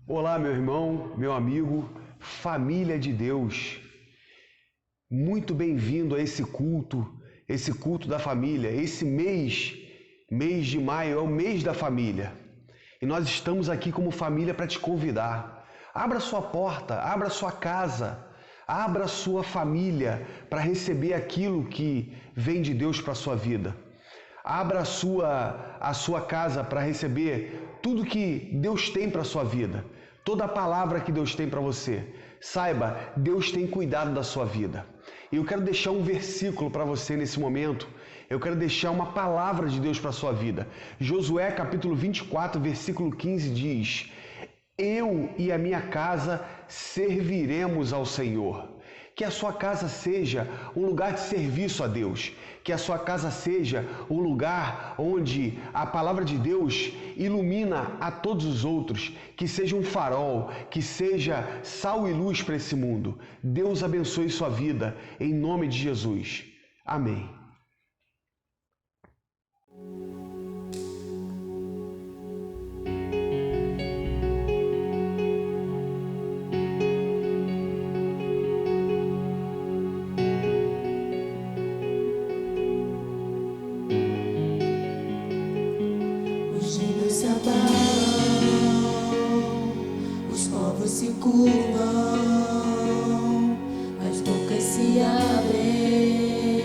Olá, meu irmão, meu amigo, família de Deus. Muito bem-vindo a esse culto da família. Esse mês de maio, é o mês da família. E nós estamos aqui como família para te convidar. Abra sua porta, abra sua casa, abra sua família para receber aquilo que vem de Deus para a sua vida. Abra a sua casa para receber tudo que Deus tem para a sua vida. Toda a palavra que Deus tem para você. Saiba, Deus tem cuidado da sua vida. E eu quero deixar um versículo para você nesse momento. Eu quero deixar uma palavra de Deus para a sua vida. Josué capítulo 24, versículo 15 diz: Eu e a minha casa serviremos ao Senhor. Que a sua casa seja um lugar de serviço a Deus. Que a sua casa seja um lugar onde a palavra de Deus ilumina a todos os outros. Que seja um farol, que seja sal e luz para esse mundo. Deus abençoe sua vida, em nome de Jesus. Amém. Se abalam, os povos se curvam, as bocas se abrem,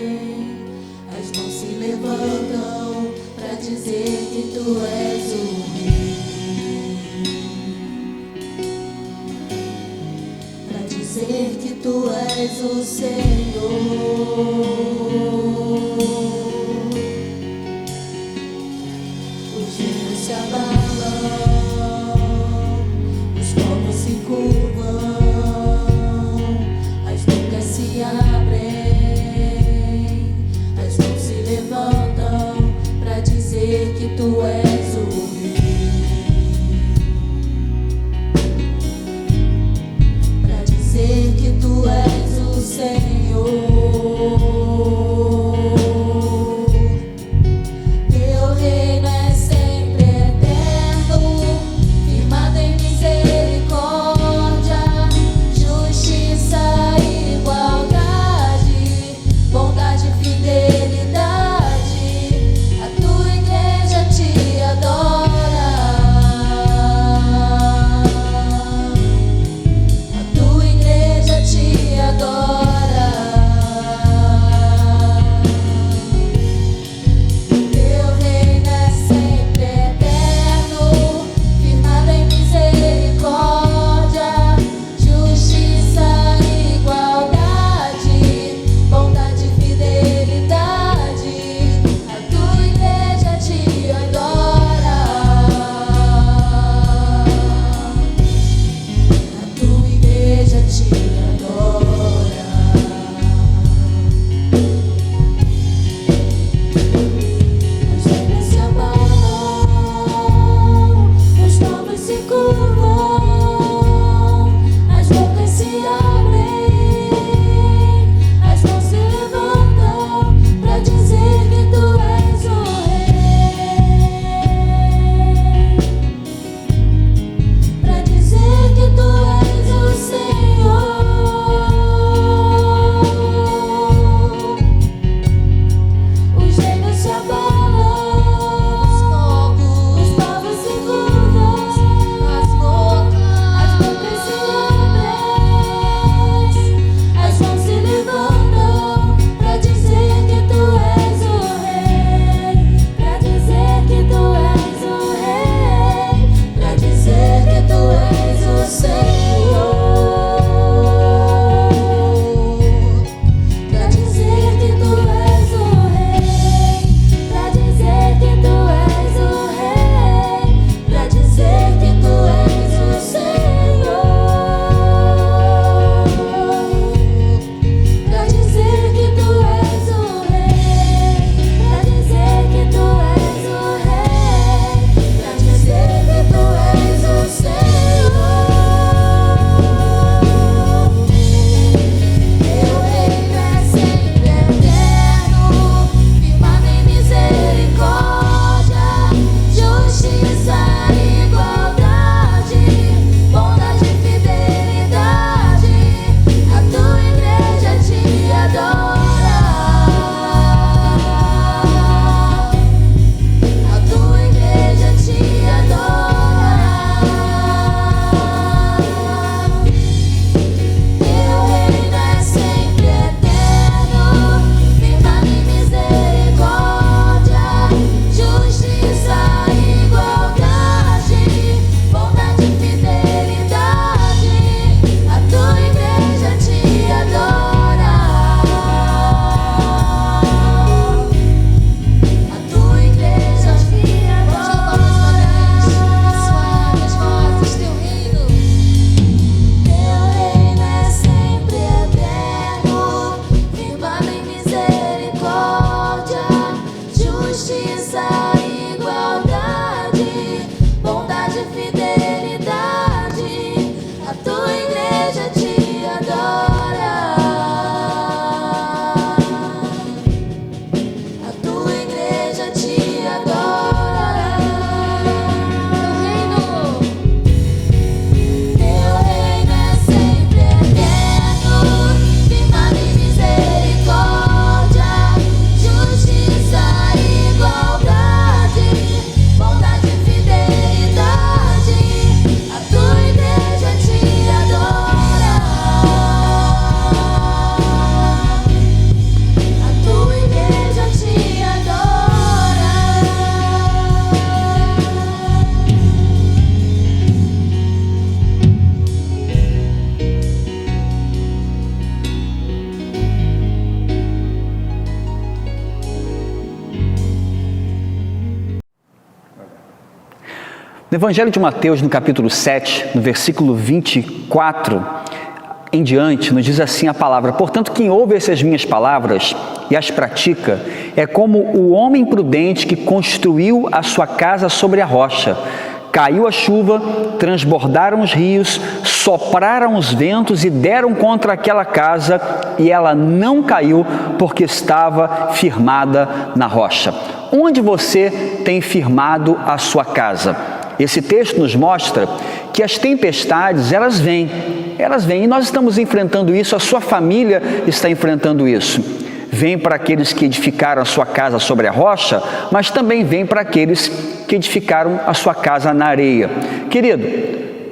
as mãos se levantam para dizer que tu és o Rei, para dizer que tu és o Senhor. Se abalam, os povos se curvam, as bocas se abrem, as mãos se levantam para dizer que tu és o Rei, para dizer que tu és o Senhor. Evangelho de Mateus, no capítulo 7, no versículo 24 em diante, nos diz assim a palavra: portanto, quem ouve essas minhas palavras e as pratica, é como o homem prudente que construiu a sua casa sobre a rocha. Caiu a chuva, transbordaram os rios, sopraram os ventos e deram contra aquela casa, e ela não caiu, porque estava firmada na rocha. Onde você tem firmado a sua casa? Esse texto nos mostra que as tempestades, elas vêm, e nós estamos enfrentando isso, a sua família está enfrentando isso. Vem para aqueles que edificaram a sua casa sobre a rocha, mas também vem para aqueles que edificaram a sua casa na areia. Querido,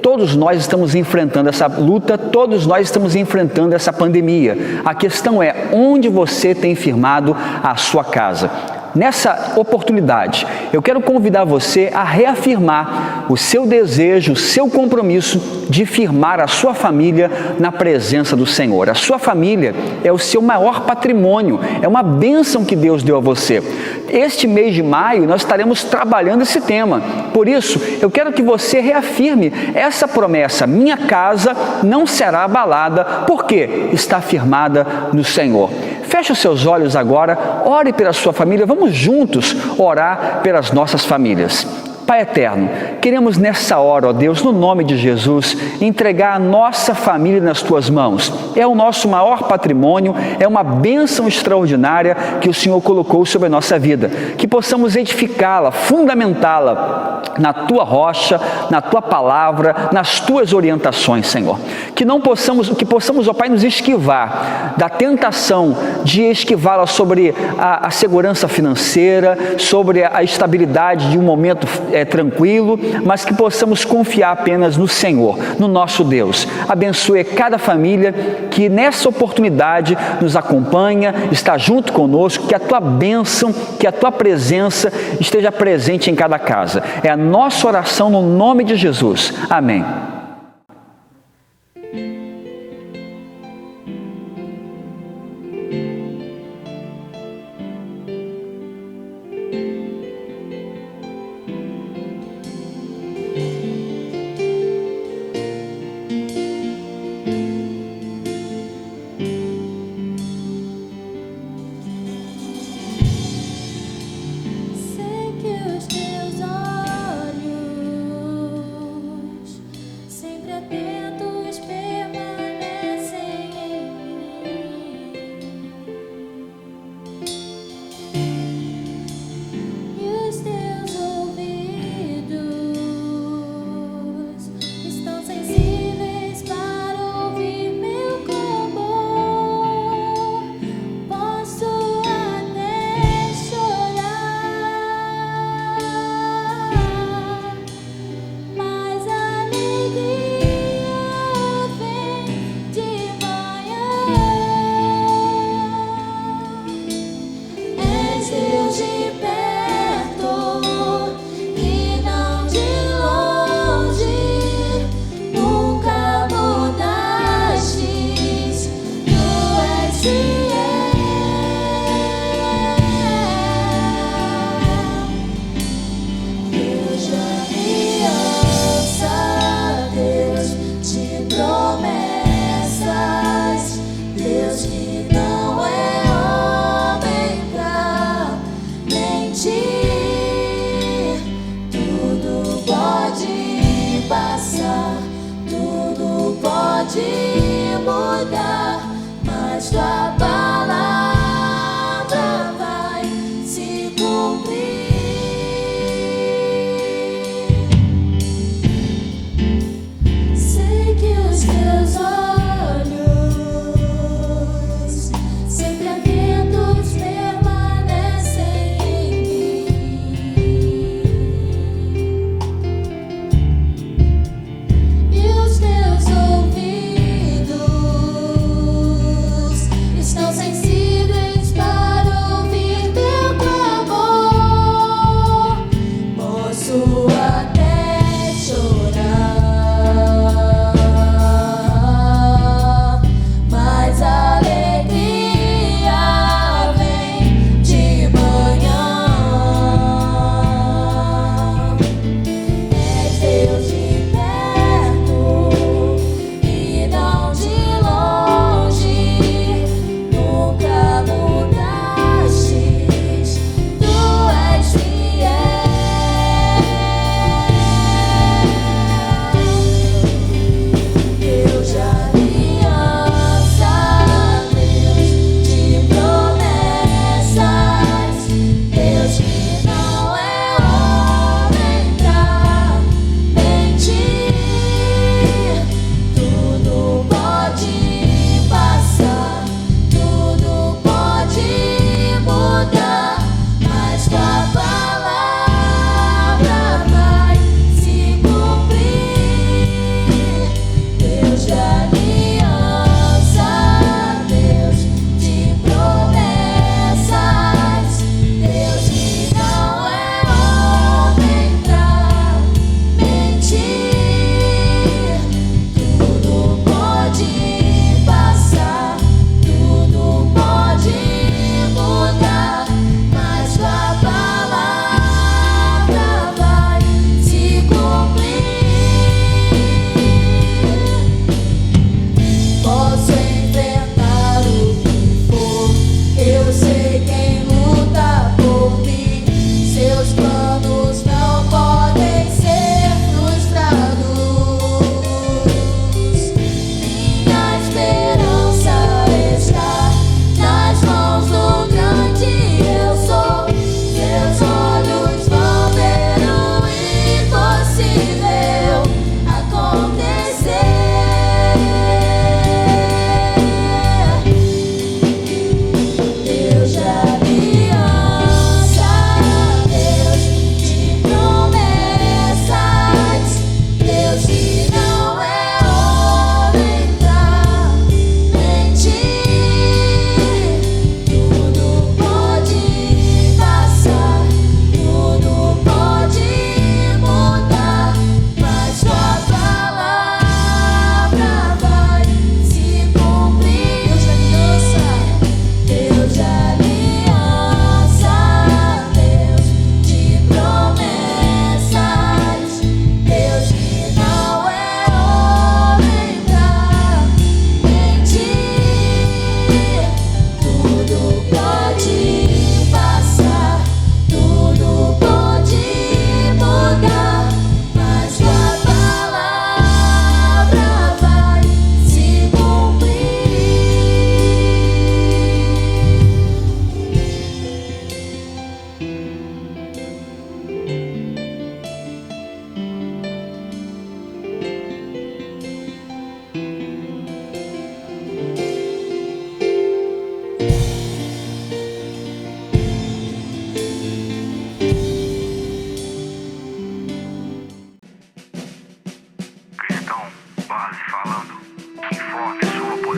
todos nós estamos enfrentando essa luta, todos nós estamos enfrentando essa pandemia. A questão é, onde você tem firmado a sua casa? Nessa oportunidade, eu quero convidar você a reafirmar o seu desejo, o seu compromisso de firmar a sua família na presença do Senhor. A sua família é o seu maior patrimônio, é uma bênção que Deus deu a você. Este mês de maio nós estaremos trabalhando esse tema. Por isso, eu quero que você reafirme essa promessa: minha casa não será abalada, porque está firmada no Senhor. Feche os seus olhos agora, ore pela sua família, vamos juntos orar pelas nossas famílias. Pai eterno, queremos nessa hora, ó Deus, no nome de Jesus, entregar a nossa família nas Tuas mãos. É o nosso maior patrimônio, é uma bênção extraordinária que o Senhor colocou sobre a nossa vida. Que possamos edificá-la, fundamentá-la na Tua rocha, na Tua palavra, nas Tuas orientações, Senhor. Que possamos, ó Pai, nos esquivar da tentação de esquivá-la sobre a segurança financeira, sobre a estabilidade de um momento tranquilo, mas que possamos confiar apenas no Senhor, no nosso Deus. Abençoe cada família que nessa oportunidade nos acompanha, está junto conosco, que a Tua bênção, que a Tua presença esteja presente em cada casa. É a nossa oração no nome de Jesus. Amém.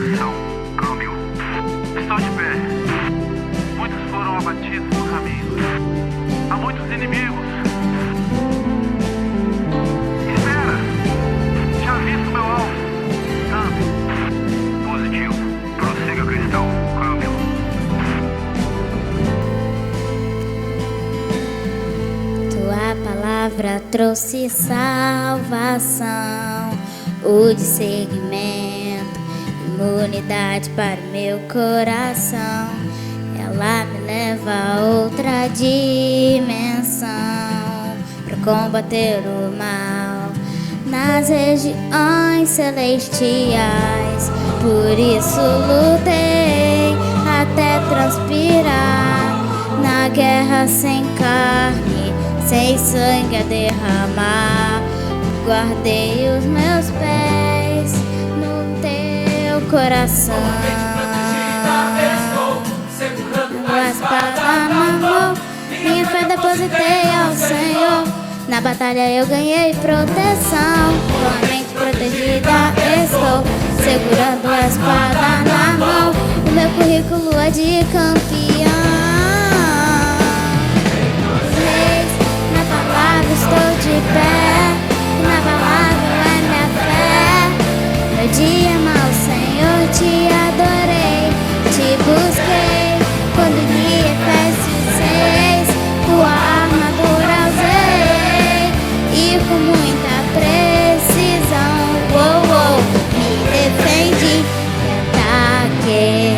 posição. Câmbio. Estou de pé. Muitos foram abatidos no caminho. Há muitos inimigos. Espera! Já visto meu alvo. Câmbio. Positivo. Prossiga, cristão. Câmbio. Tua palavra trouxe salvação, o discernimento, imunidade para o meu coração. Ela me leva a outra dimensão para combater o mal nas regiões celestiais. Por isso lutei até transpirar na guerra sem carne, sem sangue a derramar. Guardei os meus pés no teu coração. A espada na mão, minha fé depositei ao Senhor. Na batalha eu ganhei proteção, com a mente protegida estou, segurando a espada na mão. O meu currículo é de campeão. Na palavra estou de pé, na palavra é minha fé. Meu dia mau, Senhor, te adorei, te busquei. Quando li Efésios 6, tua armadura usei, e com muita precisão, me defendi e ataquei.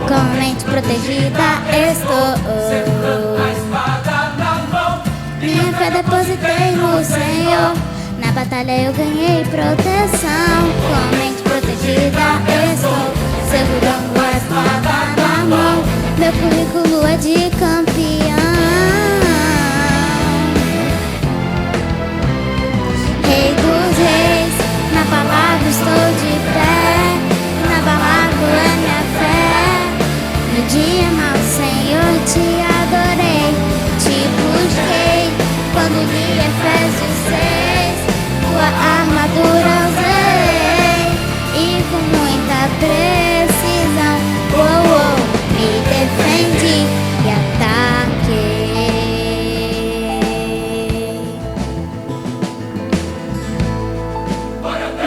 Com a mente protegida estou, minha fé depositei no Senhor. Na batalha eu ganhei proteção, com a mente protegida estou, segurando a espada na mão. Meu currículo é de campeão. Rei dos reis, na palavra estou de pé, na palavra é minha fé. No dia mau, Senhor, te adorei, te busquei. Quando li Efésios 6, tua armadura usei, e com muita precisão, me defendi e ataquei.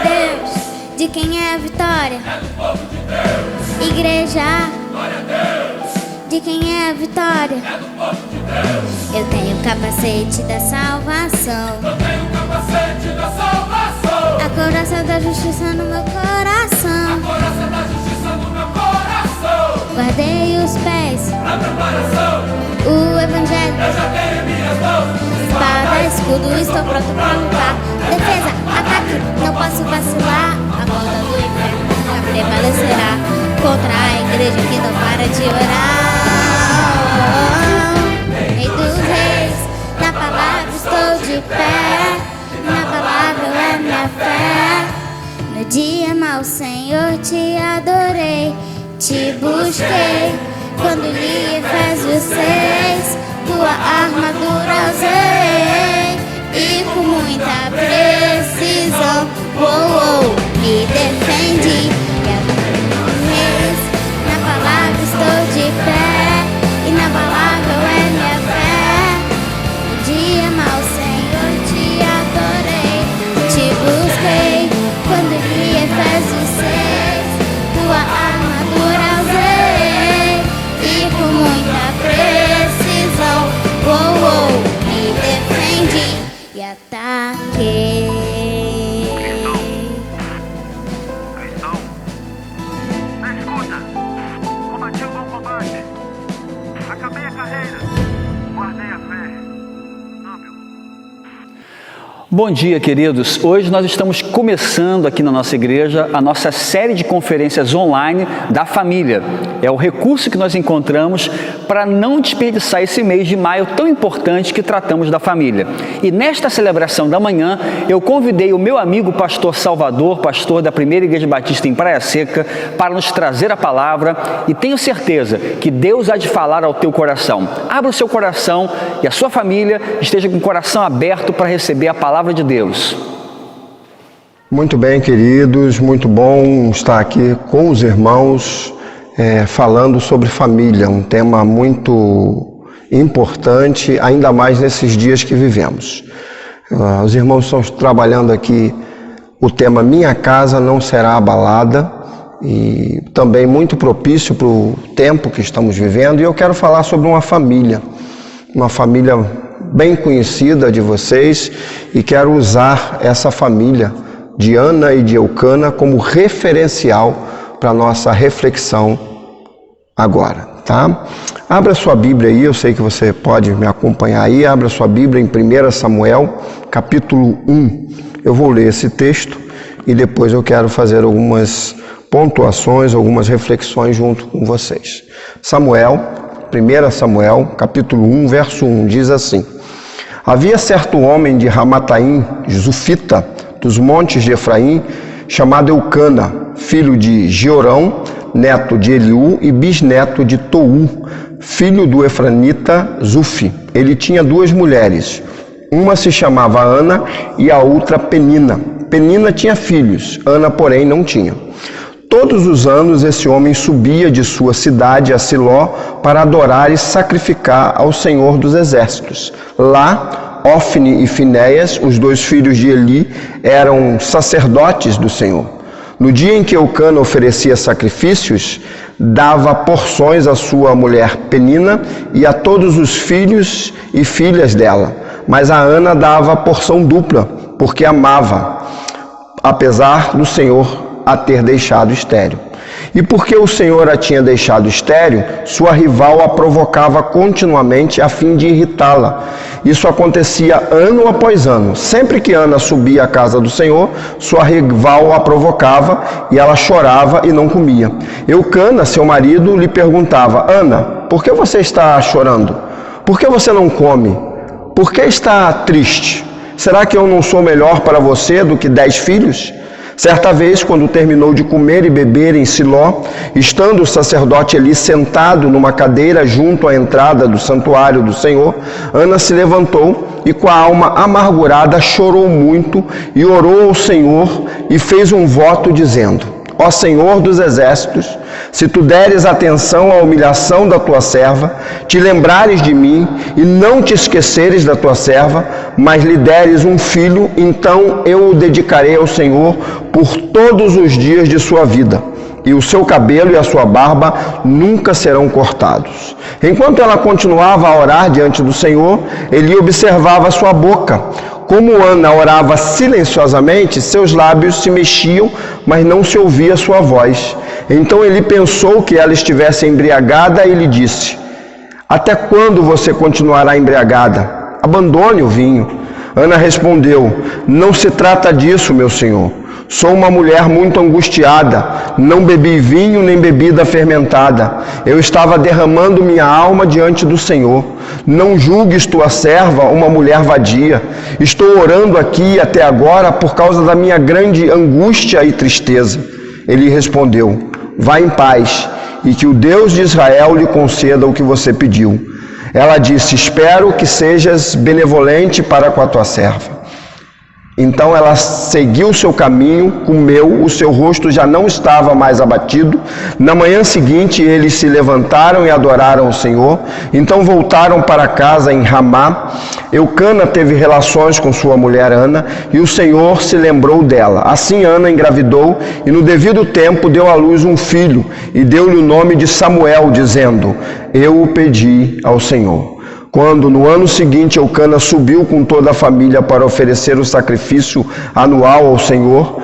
Deus, de quem é a vitória? É do povo de Deus. Igreja, glória a Deus. De quem é a vitória? É do povo de Deus. Eu tenho o capacete da salvação. Eu tenho o capacete da salvação. A couraça da justiça no meu coração. A couraça da justiça no meu coração. Guardei os pés na preparação. O evangelho eu já tenho em minhas mãos. Espada, escudo, estou pronto para lutar. Defesa, ataque, não posso vacilar. A roda do inferno nunca prevalecerá contra a igreja que não para de orar. Rei dos reis, na palavra estou de pé, na palavra é minha fé. No dia mau, Senhor, te adorei, te busquei. Quando li Efésios 6, tua armadura usei, e com muita precisão, me defendi. Na palavra estou de pé, e na palavra é minha fé. No dia mau, Senhor, te adorei, te busquei. Quando li Efésios 6, tua armadura usei, e com muita precisão, me defendi e ataquei. Cristão. Bom dia, queridos. Hoje nós estamos começando aqui na nossa igreja a nossa série de conferências online da família. É o recurso que nós encontramos para não desperdiçar esse mês de maio tão importante que tratamos da família. E nesta celebração da manhã, eu convidei o meu amigo pastor Salvador, pastor da Primeira Igreja Batista em Praia Seca, para nos trazer a palavra, e tenho certeza que Deus há de falar ao teu coração. Abra o seu coração e a sua família esteja com o coração aberto para receber a palavra de Deus. Muito bem, queridos, muito bom estar aqui com os irmãos falando sobre família, um tema muito importante, ainda mais nesses dias que vivemos. Os irmãos estão trabalhando aqui o tema Minha Casa Não Será Abalada, e também muito propício para o tempo que estamos vivendo, e eu quero falar sobre uma família bem conhecida de vocês, e quero usar essa família de Ana e de Eucana como referencial para a nossa reflexão agora, tá? Abra sua Bíblia aí, eu sei que você pode me acompanhar aí, abra sua Bíblia em 1 Samuel, capítulo 1. Eu vou ler esse texto e depois eu quero fazer algumas pontuações, algumas reflexões junto com vocês. 1 Samuel, capítulo 1, verso 1, diz assim: Havia certo homem de Ramataim, Zufita, dos montes de Efraim, chamado Eucana, filho de Georão, neto de Eliú e bisneto de Tou, filho do efranita Zufi. Ele tinha duas mulheres, uma se chamava Ana e a outra Penina. Penina tinha filhos, Ana, porém, não tinha. Todos os anos esse homem subia de sua cidade a Siló para adorar e sacrificar ao Senhor dos Exércitos. Lá, Ofni e Finéias, os dois filhos de Eli, eram sacerdotes do Senhor. No dia em que Eucana oferecia sacrifícios, dava porções à sua mulher Penina e a todos os filhos e filhas dela. Mas a Ana dava porção dupla, porque amava, apesar do Senhor a ter deixado estéril. E porque o Senhor a tinha deixado estéril, sua rival a provocava continuamente a fim de irritá-la. Isso acontecia ano após ano. Sempre que Ana subia à casa do Senhor, sua rival a provocava e ela chorava e não comia. Eucana, seu marido, lhe perguntava: Ana, por que você está chorando? Por que você não come? Por que está triste? Será que eu não sou melhor para você do que 10 filhos? Certa vez, quando terminou de comer e beber em Siló, estando o sacerdote Eli sentado numa cadeira junto à entrada do santuário do Senhor, Ana se levantou e com a alma amargurada chorou muito e orou ao Senhor e fez um voto dizendo: Ó Senhor dos Exércitos, se tu deres atenção à humilhação da tua serva, te lembrares de mim e não te esqueceres da tua serva, mas lhe deres um filho, então eu o dedicarei ao Senhor por todos os dias de sua vida, e o seu cabelo e a sua barba nunca serão cortados. Enquanto ela continuava a orar diante do Senhor, Eli observava a sua boca. Como Ana orava silenciosamente, seus lábios se mexiam, mas não se ouvia sua voz. Então ele pensou que ela estivesse embriagada e lhe disse: Até quando você continuará embriagada? Abandone o vinho. Ana respondeu: Não se trata disso, meu senhor. Sou uma mulher muito angustiada, não bebi vinho nem bebida fermentada. Eu estava derramando minha alma diante do Senhor. Não julgues tua serva uma mulher vadia. Estou orando aqui até agora por causa da minha grande angústia e tristeza. Ele respondeu: Vá em paz, e que o Deus de Israel lhe conceda o que você pediu. Ela disse: Espero que sejas benevolente para com a tua serva. Então ela seguiu seu caminho, comeu, o seu rosto já não estava mais abatido. Na manhã seguinte eles se levantaram e adoraram o Senhor. Então voltaram para casa em Ramá. Eucana teve relações com sua mulher Ana, e o Senhor se lembrou dela. Assim Ana engravidou e no devido tempo deu à luz um filho, e deu-lhe o nome de Samuel, dizendo: Eu o pedi ao Senhor. Quando, no ano seguinte, Eucana subiu com toda a família para oferecer o sacrifício anual ao Senhor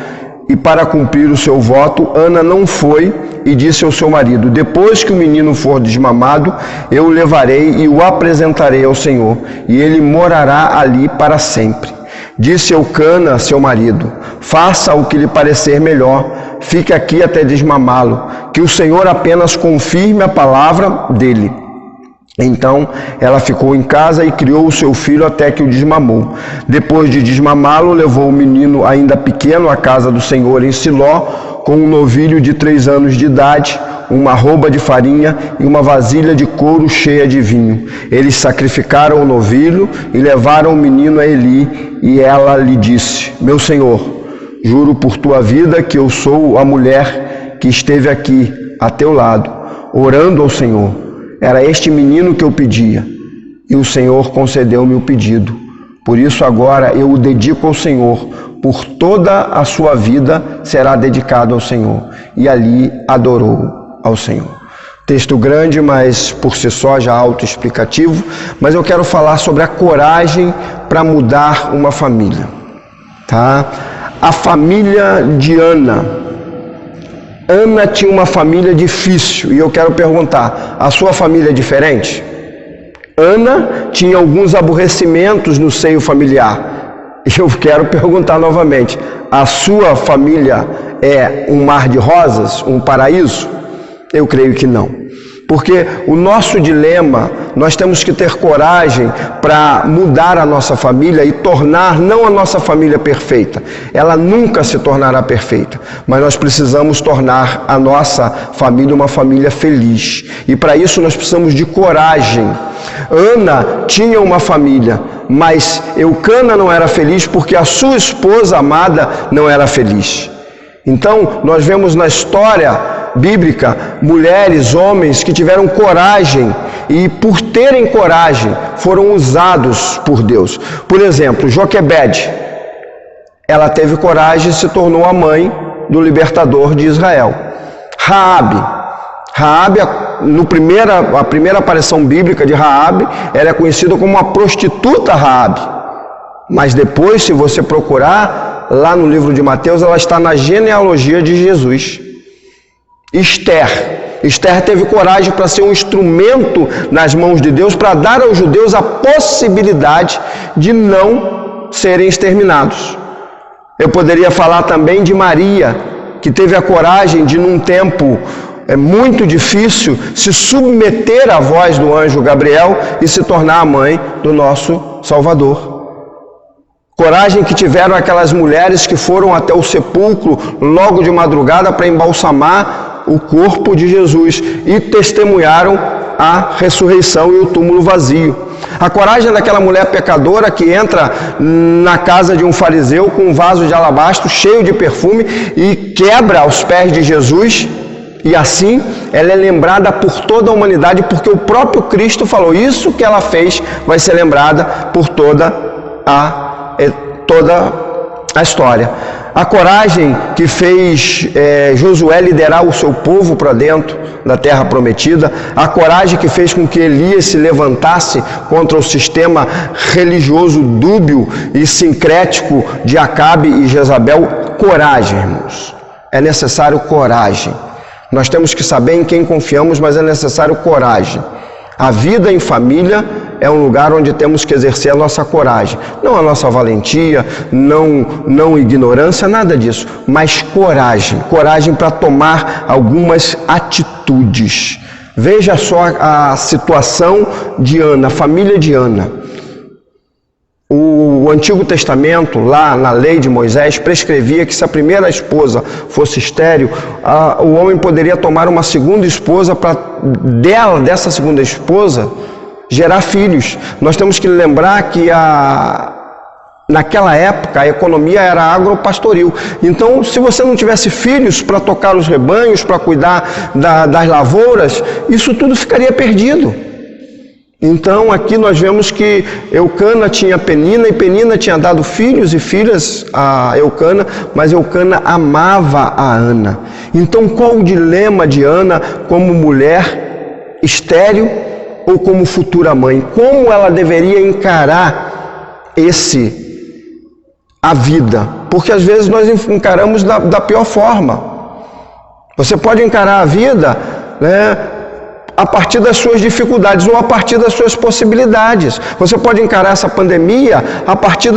e para cumprir o seu voto, Ana não foi e disse ao seu marido: Depois que o menino for desmamado, eu o levarei e o apresentarei ao Senhor, e ele morará ali para sempre. Disse Eucana, seu marido: faça o que lhe parecer melhor, fique aqui até desmamá-lo, que o Senhor apenas confirme a palavra dele. Então ela ficou em casa e criou o seu filho até que o desmamou. Depois de desmamá-lo, levou o menino ainda pequeno à casa do Senhor em Siló, com um novilho de 3 anos de idade, uma arroba de farinha e uma vasilha de couro cheia de vinho. Eles sacrificaram o novilho e levaram o menino a Eli, e ela lhe disse: meu senhor, juro por tua vida que eu sou a mulher que esteve aqui a teu lado, orando ao Senhor. Era este menino que eu pedia, e o Senhor concedeu-me o pedido. Por isso agora eu o dedico ao Senhor, por toda a sua vida será dedicado ao Senhor. E ali adorou ao Senhor. Texto grande, mas por si só já autoexplicativo, mas eu quero falar sobre a coragem para mudar uma família. Tá? A família de Ana. Ana tinha uma família difícil, e eu quero perguntar, a sua família é diferente? Ana tinha alguns aborrecimentos no seio familiar. E eu quero perguntar novamente, a sua família é um mar de rosas, um paraíso? Eu creio que não. Porque o nosso dilema, nós temos que ter coragem para mudar a nossa família e tornar não a nossa família perfeita. Ela nunca se tornará perfeita, mas nós precisamos tornar a nossa família uma família feliz. E para isso nós precisamos de coragem. Ana tinha uma família, mas Eucana não era feliz porque a sua esposa amada não era feliz. Então, nós vemos na história bíblica mulheres, homens que tiveram coragem e por terem coragem foram usados por Deus. Por exemplo, Joquebede, ela teve coragem e se tornou a mãe do libertador de Israel. Raabe, a primeira aparição bíblica de Raabe, ela é conhecida como uma prostituta Raabe. Mas depois, se você procurar, lá no livro de Mateus, ela está na genealogia de Jesus. Esther teve coragem para ser um instrumento nas mãos de Deus, para dar aos judeus a possibilidade de não serem exterminados. Eu poderia falar também de Maria, que teve a coragem de, num tempo muito difícil, se submeter à voz do anjo Gabriel e se tornar a mãe do nosso Salvador. Coragem que tiveram aquelas mulheres que foram até o sepulcro logo de madrugada para embalsamar o corpo de Jesus e testemunharam a ressurreição e o túmulo vazio. A coragem daquela mulher pecadora que entra na casa de um fariseu com um vaso de alabastro cheio de perfume e quebra aos pés de Jesus, e assim ela é lembrada por toda a humanidade, porque o próprio Cristo falou: isso que ela fez vai ser lembrada por toda a história. A coragem que fez Josué liderar o seu povo para dentro da terra prometida, a coragem que fez com que Elias se levantasse contra o sistema religioso dúbio e sincrético de Acabe e Jezabel. Coragem, irmãos. É necessário coragem. Nós temos que saber em quem confiamos, mas é necessário coragem. A vida em família é um lugar onde temos que exercer a nossa coragem. Não a nossa valentia, não ignorância, nada disso. Mas coragem. Coragem para tomar algumas atitudes. Veja só a situação de Ana, a família de Ana. O Antigo Testamento, lá na lei de Moisés, prescrevia que se a primeira esposa fosse estéril, o homem poderia tomar uma segunda esposa para dessa segunda esposa gerar filhos. Nós temos que lembrar que naquela época a economia era agropastoril. Então, se você não tivesse filhos para tocar os rebanhos, para cuidar das lavouras, isso tudo ficaria perdido. Então, aqui nós vemos que Eucana tinha Penina, e Penina tinha dado filhos e filhas a Eucana, mas Eucana amava a Ana. Então, qual o dilema de Ana como mulher estéril ou como futura mãe? Como ela deveria encarar a vida? Porque às vezes nós encaramos da pior forma. Você pode encarar a vida, né, a partir das suas dificuldades ou a partir das suas possibilidades. Você pode encarar essa pandemia a partir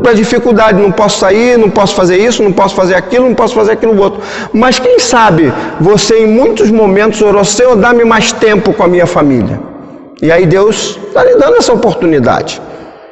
da dificuldade, não posso sair, não posso fazer isso, não posso fazer aquilo, não posso fazer aquilo outro. Mas quem sabe você em muitos momentos orou, Senhor, dá-me mais tempo com a minha família. E aí Deus está lhe dando essa oportunidade.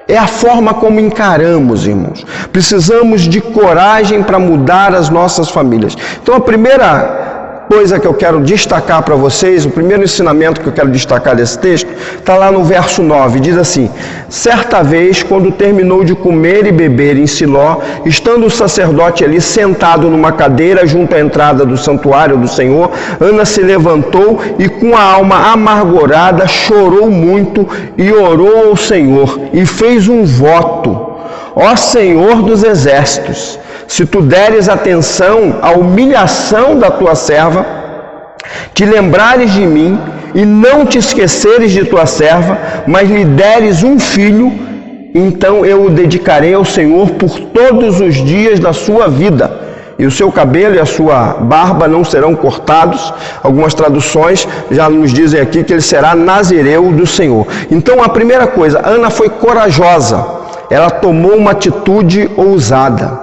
É a forma como encaramos, irmãos. Precisamos de coragem para mudar as nossas famílias. Então a primeira coisa que eu quero destacar para vocês, o primeiro ensinamento que eu quero destacar desse texto, está lá no verso 9, diz assim: certa vez, quando terminou de comer e beber em Siló, estando o sacerdote ali sentado numa cadeira junto à entrada do santuário do Senhor, Ana se levantou e com a alma amargurada chorou muito e orou ao Senhor e fez um voto: ó Senhor dos exércitos, se tu deres atenção à humilhação da tua serva, te lembrares de mim e não te esqueceres de tua serva, mas lhe deres um filho, então eu o dedicarei ao Senhor por todos os dias da sua vida, e o seu cabelo e a sua barba não serão cortados. Algumas traduções já nos dizem aqui que ele será nazireu do Senhor. Então a primeira coisa, Ana foi corajosa, ela tomou uma atitude ousada.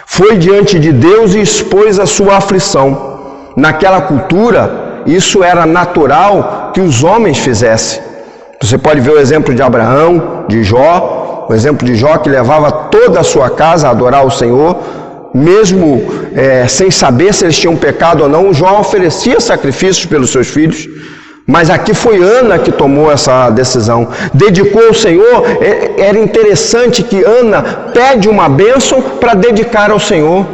Foi diante de Deus e expôs a sua aflição. Naquela cultura, isso era natural que os homens fizessem. Você pode ver o exemplo de Abraão, de Jó, o exemplo de Jó que levava toda a sua casa a adorar o Senhor, mesmo sem saber se eles tinham pecado ou não. Jó oferecia sacrifícios pelos seus filhos. Mas aqui foi Ana que tomou essa decisão, dedicou ao Senhor. Era interessante que Ana pede uma bênção para dedicar ao Senhor.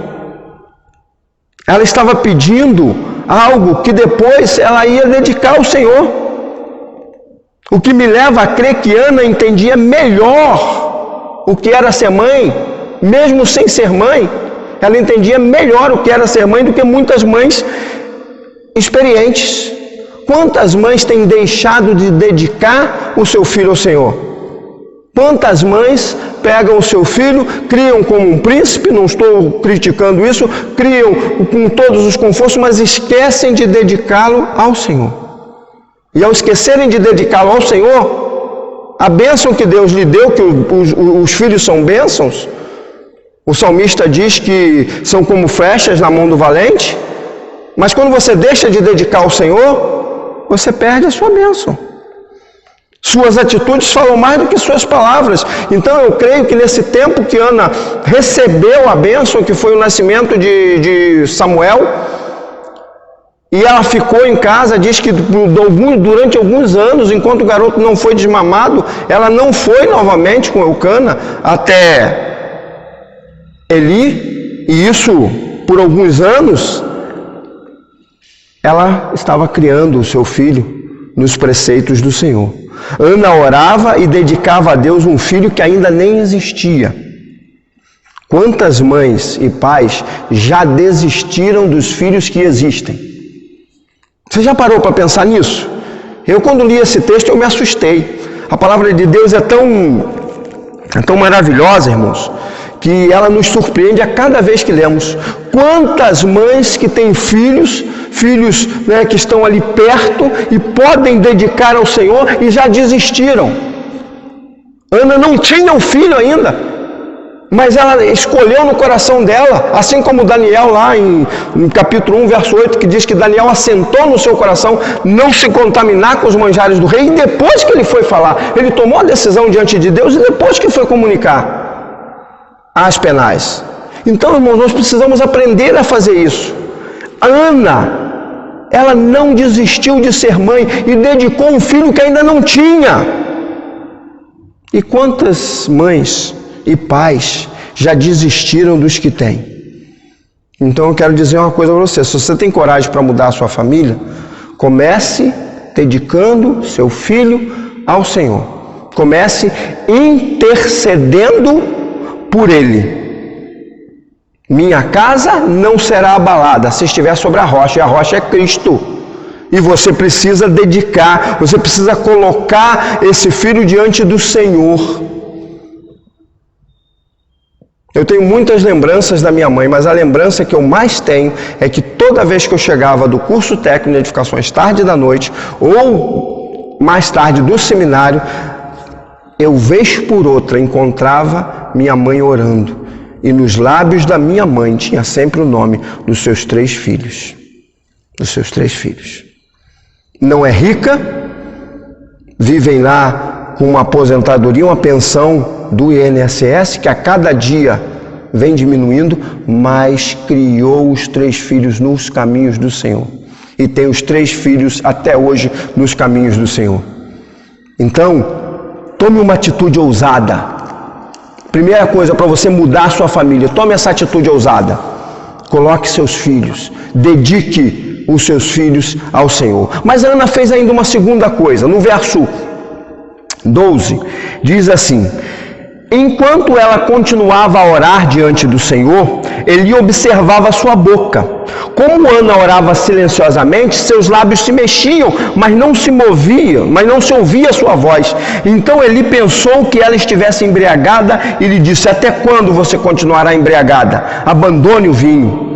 Ela estava pedindo algo que depois ela ia dedicar ao Senhor. O que me leva a crer que Ana entendia melhor o que era ser mãe, mesmo sem ser mãe. Ela entendia melhor o que era ser mãe do que muitas mães experientes. Quantas mães têm deixado de dedicar o seu filho ao Senhor? Quantas mães pegam o seu filho, criam como um príncipe, não estou criticando isso, criam com todos os confortos, mas esquecem de dedicá-lo ao Senhor. E ao esquecerem de dedicá-lo ao Senhor, a bênção que Deus lhe deu, que os filhos são bênçãos, o salmista diz que são como flechas na mão do valente, mas quando você deixa de dedicar ao Senhor, você perde a sua bênção. Suas atitudes falam mais do que suas palavras. Então eu creio que nesse tempo que Ana recebeu a bênção, que foi o nascimento de Samuel, e ela ficou em casa, diz que durante alguns anos, enquanto o garoto não foi desmamado, ela não foi novamente com Eucana até Eli, e isso por alguns anos. Ela estava criando o seu filho nos preceitos do Senhor. Ana orava e dedicava a Deus um filho que ainda nem existia. Quantas mães e pais já desistiram dos filhos que existem? Você já parou para pensar nisso? Eu, quando li esse texto, eu me assustei. A palavra de Deus é tão maravilhosa, irmãos, que ela nos surpreende a cada vez que lemos. Quantas mães que têm filhos que estão ali perto e podem dedicar ao Senhor e já desistiram. Ana não tinha um filho ainda, mas ela escolheu no coração dela, assim como Daniel lá em capítulo 1, verso 8, que diz que Daniel assentou no seu coração não se contaminar com os manjares do rei, e depois que ele foi falar, ele tomou a decisão diante de Deus e depois que foi comunicar às penais. Então, irmãos, nós precisamos aprender a fazer isso. Ana, ela não desistiu de ser mãe e dedicou um filho que ainda não tinha. E quantas mães e pais já desistiram dos que têm? Então eu quero dizer uma coisa para você: se você tem coragem para mudar a sua família, comece dedicando seu filho ao Senhor. Comece intercedendo por ele. Minha casa não será abalada se estiver sobre a rocha, e a rocha é Cristo. E você precisa dedicar, você precisa colocar esse filho diante do Senhor. Eu tenho muitas lembranças da minha mãe, mas a lembrança que eu mais tenho é que toda vez que eu chegava do curso técnico de edificações tarde da noite, ou mais tarde do seminário, eu vez por outra encontrava minha mãe orando, e nos lábios da minha mãe tinha sempre o nome dos seus 3 filhos. Dos seus 3 filhos. Não é rica, vivem lá com uma aposentadoria, uma pensão do INSS, que a cada dia vem diminuindo, mas criou os 3 filhos nos caminhos do Senhor. E tem os 3 filhos até hoje nos caminhos do Senhor. Então, tome uma atitude ousada. Primeira coisa para você mudar a sua família, tome essa atitude ousada. Coloque seus filhos, dedique os seus filhos ao Senhor. Mas a Ana fez ainda uma segunda coisa. No verso 12, diz assim: enquanto ela continuava a orar diante do Senhor, Eli observava sua boca. Como Ana orava silenciosamente, seus lábios se mexiam, mas não se moviam, mas não se ouvia sua voz. Então Eli pensou que ela estivesse embriagada e lhe disse: até quando você continuará embriagada? Abandone o vinho.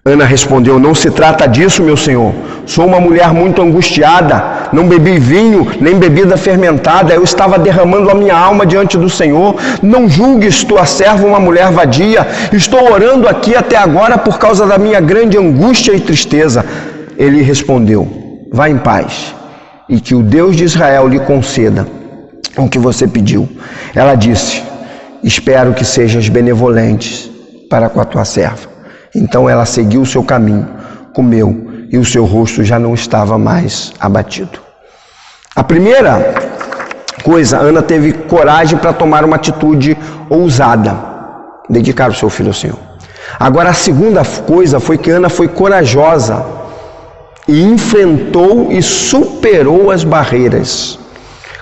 Ana respondeu: não se trata disso, meu senhor. Sou uma mulher muito angustiada. Não bebi vinho, nem bebida fermentada. Eu estava derramando a minha alma diante do Senhor. Não julgues tua serva uma mulher vadia. Estou orando aqui até agora por causa da minha grande angústia e tristeza. Ele respondeu: vá em paz, e que o Deus de Israel lhe conceda o que você pediu. Ela disse: espero que sejas benevolente para com a tua serva. Então ela seguiu o seu caminho, comeu, e o seu rosto já não estava mais abatido. A primeira coisa, Ana teve coragem para tomar uma atitude ousada, dedicar o seu filho ao Senhor. Agora a segunda coisa foi que Ana foi corajosa e enfrentou e superou as barreiras.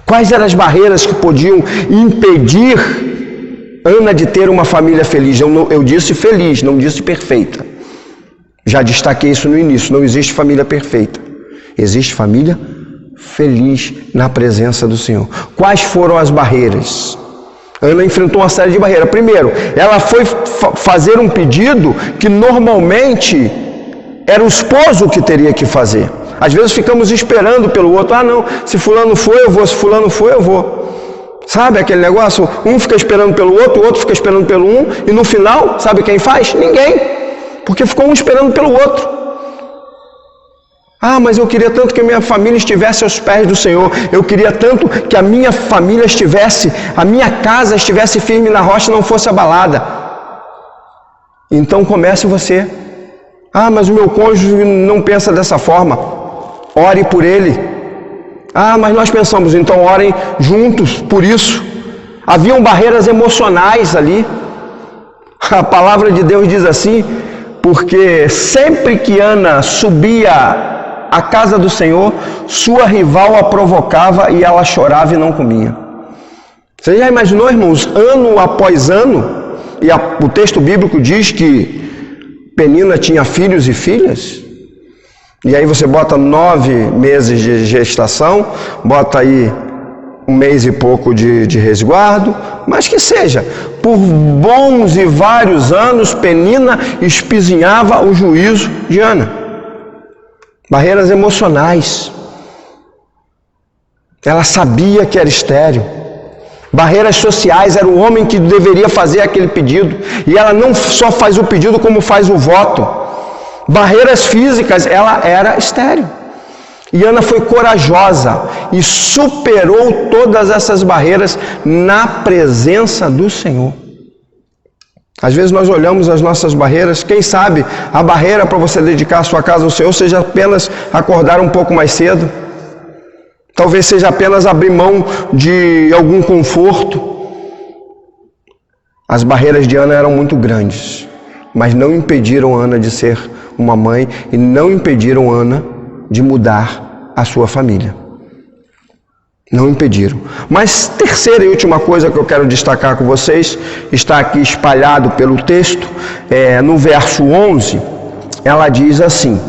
Quais eram as barreiras que podiam impedir Ana de ter uma família feliz? Eu disse feliz, não disse perfeita. Já destaquei isso no início. Não existe família perfeita. Existe família feliz na presença do Senhor. Quais foram as barreiras? Ana enfrentou uma série de barreiras. Primeiro, ela foi fazer um pedido que normalmente era o esposo que teria que fazer. Às vezes ficamos esperando pelo outro. Ah, não, se fulano for, eu vou. Se fulano for, eu vou. Sabe aquele negócio? Um fica esperando pelo outro, o outro fica esperando pelo um, e no final, sabe quem faz? Ninguém. Porque ficou um esperando pelo outro. Ah, mas eu queria tanto que a minha família estivesse aos pés do Senhor. Eu queria tanto que a minha família estivesse, a minha casa estivesse firme na rocha e não fosse abalada. Então comece você. Ah, mas o meu cônjuge não pensa dessa forma. Ore por ele. Ah, mas nós pensamos, então orem juntos por isso. Haviam barreiras emocionais ali. A palavra de Deus diz assim: porque sempre que Ana subia à casa do Senhor, sua rival a provocava e ela chorava e não comia. Você já imaginou, irmãos, ano após ano? E o texto bíblico diz que Penina tinha filhos e filhas. E aí você bota 9 meses de gestação, bota aí 1 mês e pouco de resguardo, mas que seja, por bons e vários anos, Penina espizinhava o juízo de Ana. Barreiras emocionais. Ela sabia que era estéril. Barreiras sociais, era o homem que deveria fazer aquele pedido, e ela não só faz o pedido, como faz o voto. Barreiras físicas, ela era estéril. E Ana foi corajosa e superou todas essas barreiras na presença do Senhor. Às vezes nós olhamos as nossas barreiras, quem sabe a barreira para você dedicar a sua casa ao Senhor seja apenas acordar um pouco mais cedo. Talvez seja apenas abrir mão de algum conforto. As barreiras de Ana eram muito grandes, mas não impediram Ana de ser uma mãe e não impediram Ana de mudar a sua família. Não impediram. Mas terceira e última coisa que eu quero destacar com vocês, está aqui espalhado pelo texto, no verso 11, ela diz assim: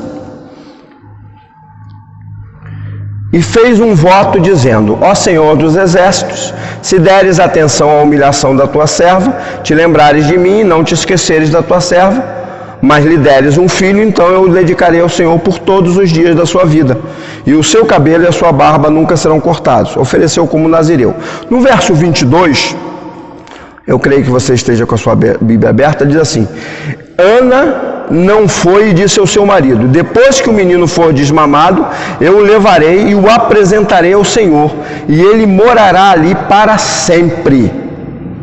e fez um voto dizendo: ó Senhor dos exércitos, se deres atenção à humilhação da tua serva, te lembrares de mim e não te esqueceres da tua serva, mas lhe deres um filho, então eu o dedicarei ao Senhor por todos os dias da sua vida, e o seu cabelo e a sua barba nunca serão cortados. Ofereceu como nazireu. No verso 22, eu creio que você esteja com a sua Bíblia aberta, diz assim: Ana não foi e disse ao seu marido: depois que o menino for desmamado, eu o levarei e o apresentarei ao Senhor, e ele morará ali para sempre.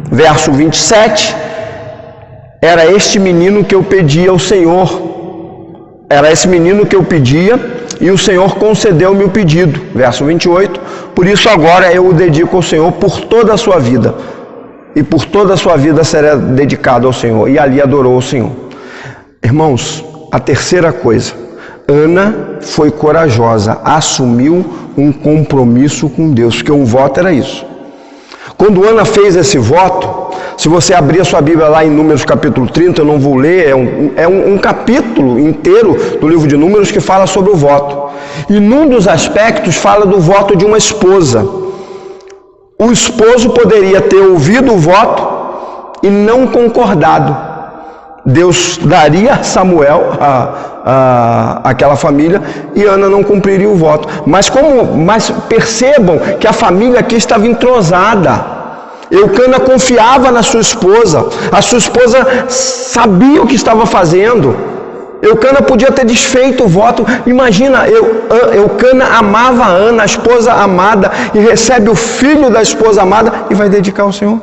Verso 27, era este menino que eu pedia ao Senhor, era esse menino que eu pedia, e o Senhor concedeu-me o pedido. Verso 28, por isso agora eu o dedico ao Senhor por toda a sua vida, e por toda a sua vida será dedicado ao Senhor. E ali adorou o Senhor. Irmãos, a terceira coisa, Ana foi corajosa, assumiu um compromisso com Deus, porque um voto era isso. Quando Ana fez esse voto, se você abrir a sua Bíblia lá em Números capítulo 30, eu não vou ler, é um capítulo inteiro do livro de Números que fala sobre o voto. E num dos aspectos fala do voto de uma esposa. O esposo poderia ter ouvido o voto e não concordado. Deus daria a Samuel, aquela família, e Ana não cumpriria o voto. Mas percebam que a família aqui estava entrosada. Eucana confiava na sua esposa. A sua esposa sabia o que estava fazendo. Eucana podia ter desfeito o voto. Imagina, Eucana amava a Ana, a esposa amada, e recebe o filho da esposa amada e vai dedicar ao Senhor.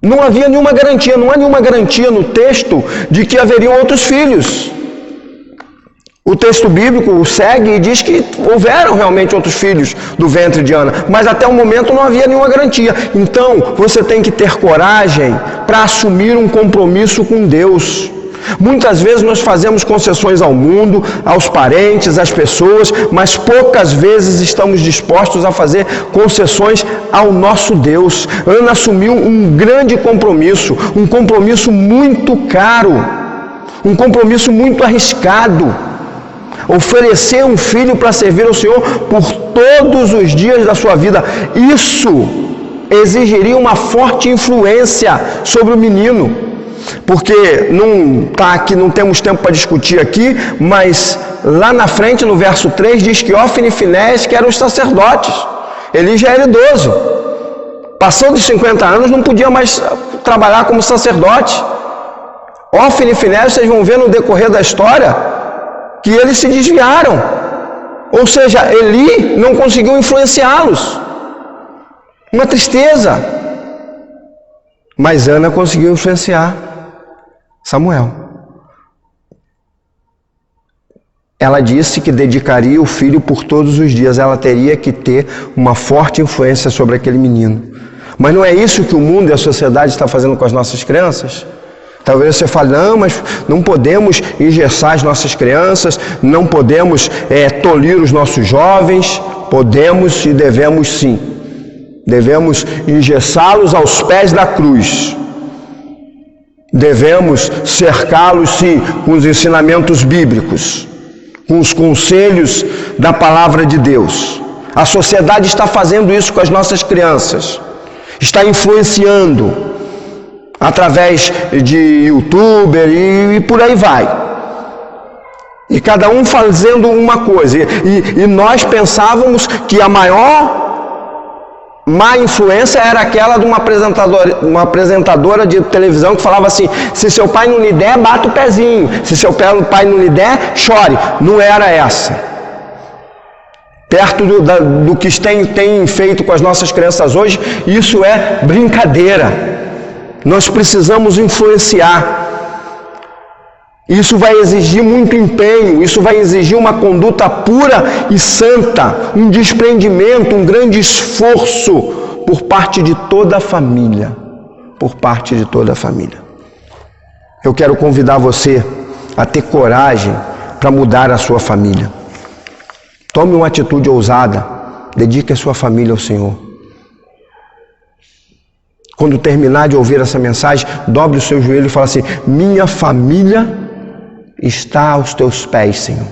Não havia nenhuma garantia, não há nenhuma garantia no texto de que haveriam outros filhos. O texto bíblico segue e diz que houveram realmente outros filhos do ventre de Ana, mas até o momento não havia nenhuma garantia. Então, você tem que ter coragem para assumir um compromisso com Deus. Muitas vezes nós fazemos concessões ao mundo, aos parentes, às pessoas, mas poucas vezes estamos dispostos a fazer concessões ao nosso Deus. Ana assumiu um grande compromisso, um compromisso muito caro, um compromisso muito arriscado. Oferecer um filho para servir ao Senhor por todos os dias da sua vida. Isso exigiria uma forte influência sobre o menino. Porque não temos tempo para discutir aqui, mas lá na frente, no verso 3, diz que Ofni e Finéias, que eram os sacerdotes. Eli já era idoso. Passando dos 50 anos, não podia mais trabalhar como sacerdote. Ofni e Finéias, vocês vão ver no decorrer da história, que eles se desviaram. Ou seja, Eli não conseguiu influenciá-los. Uma tristeza. Mas Ana conseguiu influenciar Samuel. Ela disse que dedicaria o filho por todos os dias. Ela teria que ter uma forte influência sobre aquele menino. Mas não é isso que o mundo e a sociedade está fazendo com as nossas crianças? Talvez você fale: não, mas não podemos engessar as nossas crianças, não podemos tolir os nossos jovens. Podemos e devemos sim. Devemos engessá-los aos pés da cruz. Devemos cercá-los, sim, com os ensinamentos bíblicos, com os conselhos da palavra de Deus. A sociedade está fazendo isso com as nossas crianças. Está influenciando através de youtuber e por aí vai. E cada um fazendo uma coisa. E nós pensávamos que a maior má influência era aquela de uma apresentadora de televisão que falava assim: se seu pai não lhe der, bata o pezinho. Se seu pai não lhe der, chore. Não era essa. Perto do que tem feito com as nossas crianças hoje, isso é brincadeira. Nós precisamos influenciar. Isso vai exigir muito empenho, isso vai exigir uma conduta pura e santa, um desprendimento, um grande esforço por parte de toda a família. Por parte de toda a família. Eu quero convidar você a ter coragem para mudar a sua família. Tome uma atitude ousada, dedique a sua família ao Senhor. Quando terminar de ouvir essa mensagem, dobre o seu joelho e fala assim: minha família está aos teus pés, Senhor.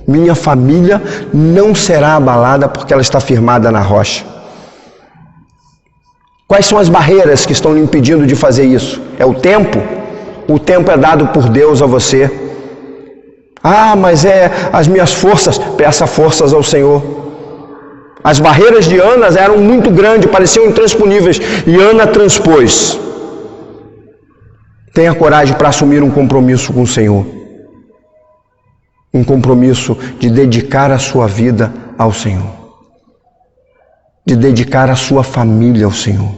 Minha família não será abalada porque ela está firmada na rocha. Quais são as barreiras que estão lhe impedindo de fazer isso? É o tempo? O tempo é dado por Deus a você. Ah, mas as minhas forças. Peça forças ao Senhor. As barreiras de Ana eram muito grandes, pareciam intransponíveis, e Ana transpôs. Tenha coragem para assumir um compromisso com o Senhor. Um compromisso de dedicar a sua vida ao Senhor. De dedicar a sua família ao Senhor.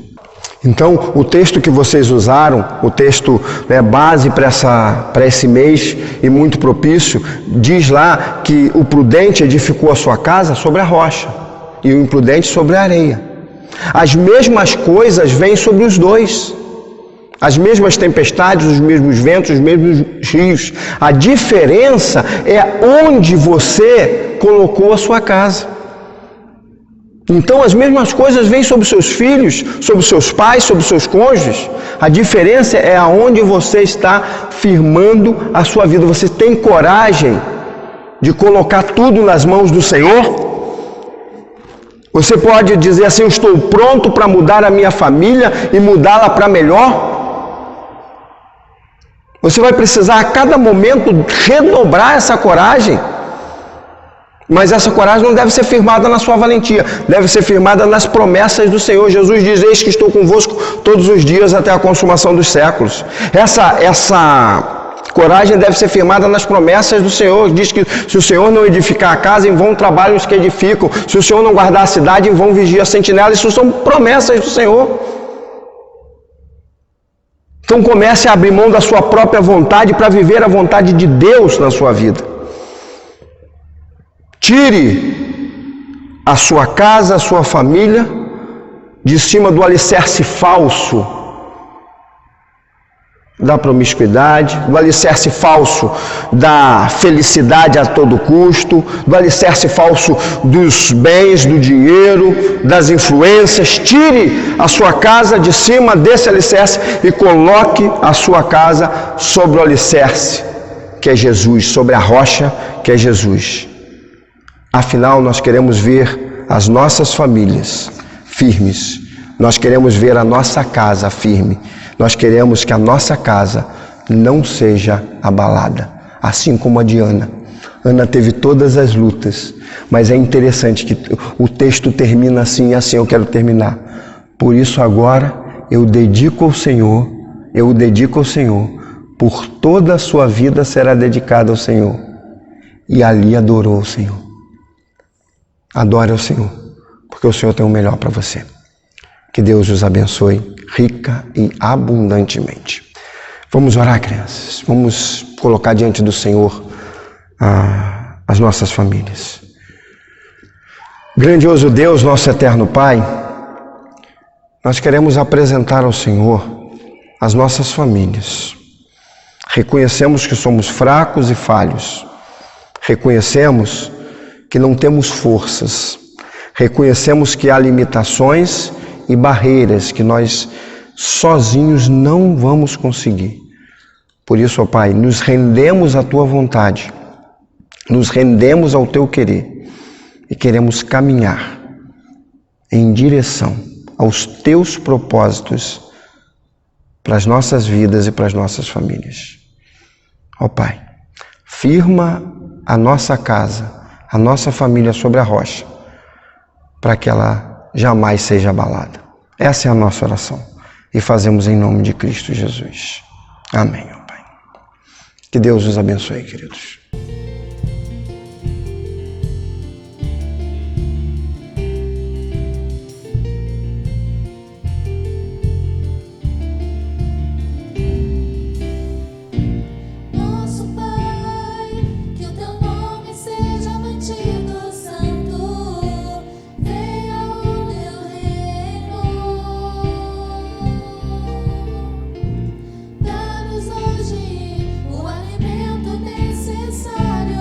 Então, o texto que vocês usaram, o texto base para esse mês e muito propício, diz lá que o prudente edificou a sua casa sobre a rocha e o imprudente sobre a areia. As mesmas coisas vêm sobre os dois. As mesmas tempestades, os mesmos ventos, os mesmos rios. A diferença é onde você colocou a sua casa. Então as mesmas coisas vêm sobre seus filhos, sobre seus pais, sobre seus cônjuges. A diferença é aonde você está firmando a sua vida. Você tem coragem de colocar tudo nas mãos do Senhor? Você pode dizer assim: eu estou pronto para mudar a minha família e mudá-la para melhor? Você vai precisar a cada momento redobrar essa coragem. Mas essa coragem não deve ser firmada na sua valentia, deve ser firmada nas promessas do Senhor. Jesus diz: eis que estou convosco todos os dias até a consumação dos séculos. Essa coragem deve ser firmada nas promessas do Senhor. Diz que se o Senhor não edificar a casa, em vão trabalham os que edificam. Se o Senhor não guardar a cidade, em vão vigia a sentinela. Isso são promessas do Senhor. Então comece a abrir mão da sua própria vontade para viver a vontade de Deus na sua vida. Tire a sua casa, a sua família, de cima do alicerce falso da promiscuidade, do alicerce falso da felicidade a todo custo, do alicerce falso dos bens, do dinheiro, das influências. Tire a sua casa de cima desse alicerce e coloque a sua casa sobre o alicerce, que é Jesus, sobre a rocha, que é Jesus. Afinal, nós queremos ver as nossas famílias firmes. Nós queremos ver a nossa casa firme. Nós queremos que a nossa casa não seja abalada, assim como a de Ana. Ana teve todas as lutas, mas é interessante que o texto termina assim, e assim eu quero terminar. Por isso agora eu dedico ao Senhor, por toda a sua vida será dedicada ao Senhor. E ali adorou o Senhor. Adore ao Senhor, porque o Senhor tem o melhor para você. Que Deus os abençoe rica e abundantemente. Vamos orar, crianças. Vamos colocar diante do Senhor as nossas famílias. Grandioso Deus, nosso eterno Pai, nós queremos apresentar ao Senhor as nossas famílias. Reconhecemos que somos fracos e falhos. Reconhecemos que não temos forças. Reconhecemos que há limitações e barreiras que nós sozinhos não vamos conseguir. Por isso, ó Pai, nos rendemos à Tua vontade, nos rendemos ao Teu querer e queremos caminhar em direção aos Teus propósitos para as nossas vidas e para as nossas famílias. Ó Pai, firma a nossa casa, a nossa família sobre a rocha, para que ela jamais seja abalada. Essa é a nossa oração e fazemos em nome de Cristo Jesus. Amém, ó Pai. Que Deus os abençoe, queridos. Dá-nos hoje o alimento necessário.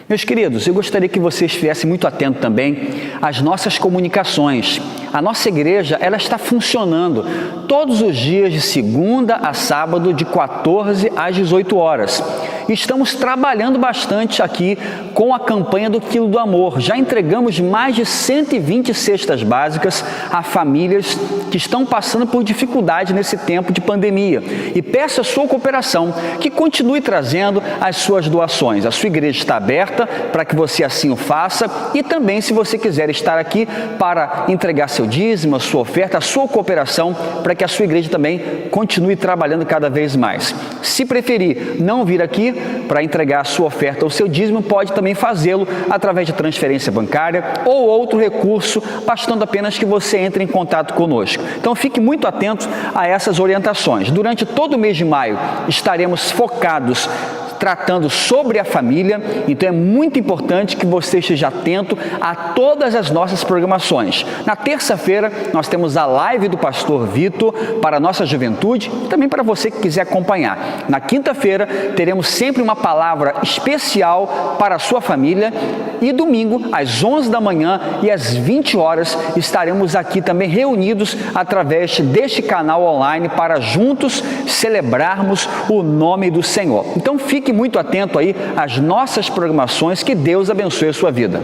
Meus queridos, eu gostaria que você estivesse muito atento também às nossas comunicações. A nossa igreja, ela está funcionando todos os dias de segunda a sábado, de 14 às 18 horas. Estamos trabalhando bastante aqui com a campanha do Quilo do Amor. Já entregamos mais de 120 cestas básicas a famílias que estão passando por dificuldade nesse tempo de pandemia. E peço a sua cooperação, que continue trazendo as suas doações. A sua igreja está aberta para que você assim o faça, e também, se você quiser estar aqui para entregar seu dízimo, a sua oferta, a sua cooperação, para que a sua igreja também continue trabalhando cada vez mais. Se preferir não vir aqui para entregar a sua oferta ou seu dízimo, pode também fazê-lo através de transferência bancária ou outro recurso, bastando apenas que você entre em contato conosco. Então fique muito atento a essas orientações. Durante todo o mês de maio estaremos focados tratando sobre a família, então é muito importante que você esteja atento a todas as nossas programações. Na terça-feira nós temos a live do pastor Vitor para a nossa juventude e também para você que quiser acompanhar. Na quinta-feira teremos sempre uma palavra especial para a sua família, e domingo às 11 da manhã e às 20 horas estaremos aqui também reunidos através deste canal online para juntos celebrarmos o nome do Senhor. Então fique muito atento aí às nossas programações, que Deus abençoe a sua vida.